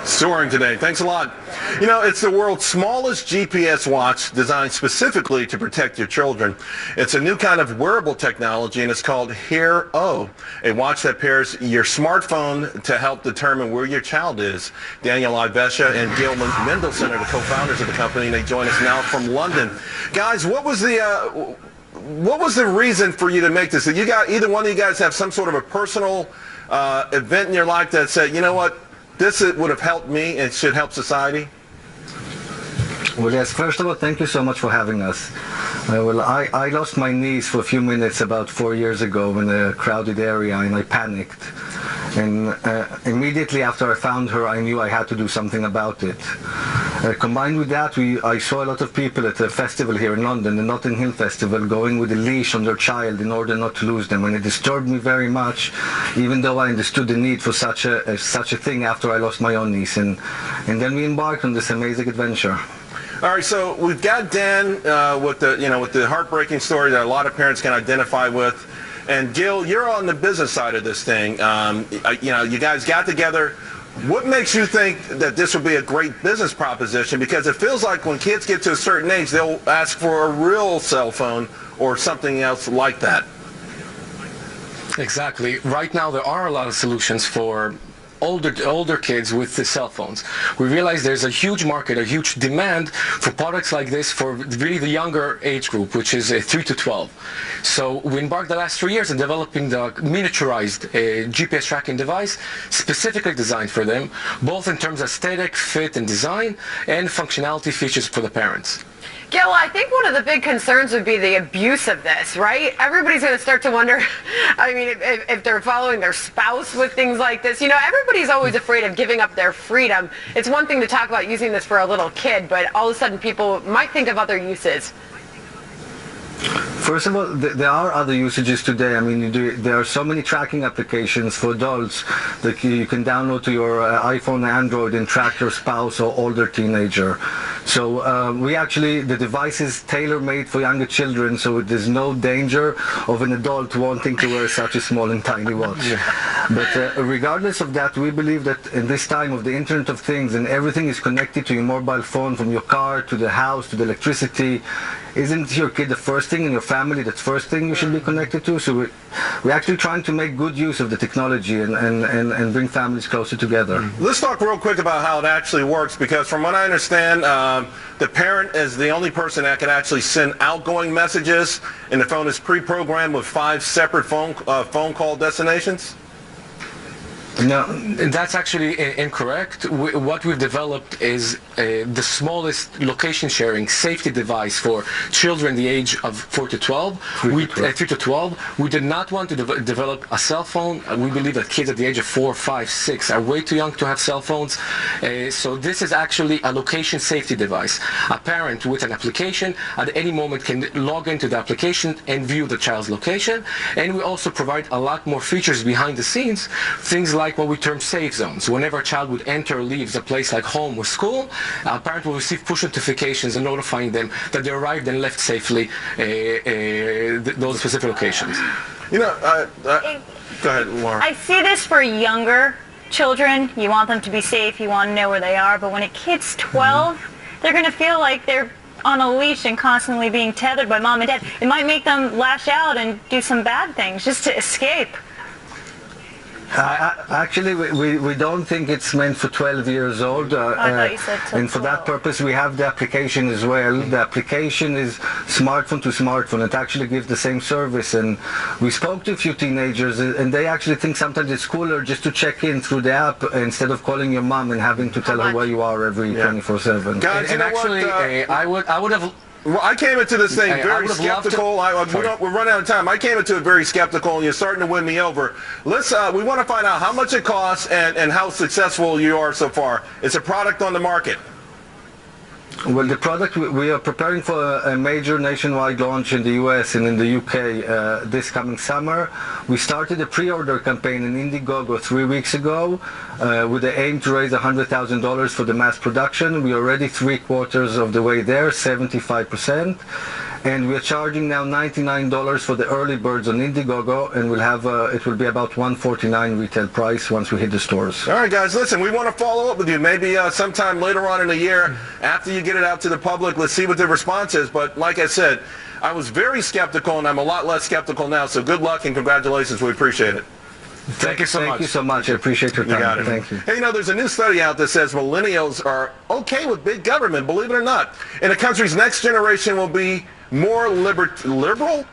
Soaring today. Thanks a lot. You know, it's the world's smallest GPS watch designed specifically to protect your children. It's a new kind of wearable technology, and it's called HEAR-O, a watch that pairs your smartphone to help determine where your child is. Daniel Ivesha and Gil Mendelson are the co-founders of the company, and they join us now from London. Guys, what was the reason for you to make this? Did you got either one of you guys have some sort of a personal event in your life that said, you know what, this would have helped me and should help society? Well, yes, first of all, thank you so much for having us. I lost my niece for a few minutes about 4 years ago in a crowded area, and I panicked. And immediately after I found her, I knew I had to do something about it. Combined with that, I saw a lot of people at a festival here in London, the Notting Hill Festival, going with a leash on their child in order not to lose them, and it disturbed me very much, even though I understood the need for such a thing after I lost my own niece. And then we embarked on this amazing adventure. All right, so we've got Dan with the heartbreaking story that a lot of parents can identify with, and Gil, you're on the business side of this thing. You guys got together. What makes you think that this would be a great business proposition? Because it feels like when kids get to a certain age, they'll ask for a real cell phone or something else like that. Exactly. Right now, there are a lot of solutions for older kids with the cell phones. We realize there's a huge market, a huge demand for products like this for really the younger age group, which is 3 to 12. So we embarked the last 3 years in developing the miniaturized GPS tracking device specifically designed for them, both in terms of aesthetic, fit, and design, and functionality features for the parents. Gil, I think one of the big concerns would be the abuse of this, right? Everybody's going to start to wonder, I mean, if they're following their spouse with things like this. You know, everybody's always afraid of giving up their freedom. It's one thing to talk about using this for a little kid, but all of a sudden people might think of other uses. First of all, there are other usages today. I mean, there are so many tracking applications for adults that you can download to your iPhone, Android, and track your spouse or older teenager. So the device is tailor-made for younger children, so there's no danger of an adult wanting to wear such a small and tiny watch. Yeah. But regardless of that, we believe that in this time of the Internet of Things and everything is connected to your mobile phone, from your car to the house to the electricity, isn't your kid the first thing in your family, that's first thing you should be connected to? So we're actually trying to make good use of the technology and bring families closer together. Let's talk real quick about how it actually works, because from what I understand, the parent is the only person that can actually send outgoing messages, and the phone is pre-programmed with 5 separate phone call destinations? No, that's actually incorrect. What we've developed is the smallest location sharing safety device for children the age of 3 to 12. We did not want to develop a cell phone. We believe that kids at the age of 4, 5, 6 are way too young to have cell phones. So this is actually a location safety device. A parent with an application at any moment can log into the application and view the child's location. And we also provide a lot more features behind the scenes, things like what we term safe zones. Whenever a child would enter or leaves a place like home or school, a parent will receive push notifications and notifying them that they arrived and left safely those specific locations. You know, go ahead, Laura. I see this for younger children. You want them to be safe, you want to know where they are, but when a kid's 12, they're going to feel like they're on a leash and constantly being tethered by mom and dad. It might make them lash out and do some bad things just to escape. Actually, we don't think it's meant for 12 years old. I thought you said and for that purpose, we have the application as well. The application is smartphone to smartphone. It actually gives the same service. And we spoke to a few teenagers, and they actually think sometimes it's cooler just to check in through the app instead of calling your mom and having to tell her where you are every 24/7. Guys, and actually, I would have. Well, I came into this thing very skeptical. We're running out of time. I came into it very skeptical, and you're starting to win me over. We want to find out how much it costs and how successful you are so far. It's a product on the market. Well, the product, we are preparing for a major nationwide launch in the US and in the UK this coming summer. We started a pre-order campaign in Indiegogo 3 weeks ago with the aim to raise $100,000 for the mass production. We're already 3/4 of the way there, 75%. And we're charging now $99 for the early birds on Indiegogo, and we'll have it will be about $149 retail price once we hit the stores. All right, guys, listen, we want to follow up with you. Maybe sometime later on in the year, after you get it out to the public, let's see what the response is. But like I said, I was very skeptical, and I'm a lot less skeptical now. So good luck and congratulations. We appreciate it. Thank you so much. Thank you so much. I appreciate your time. You got it. Thank you. Hey, you know, there's a new study out that says millennials are okay with big government, believe it or not. And the country's next generation will be more liberal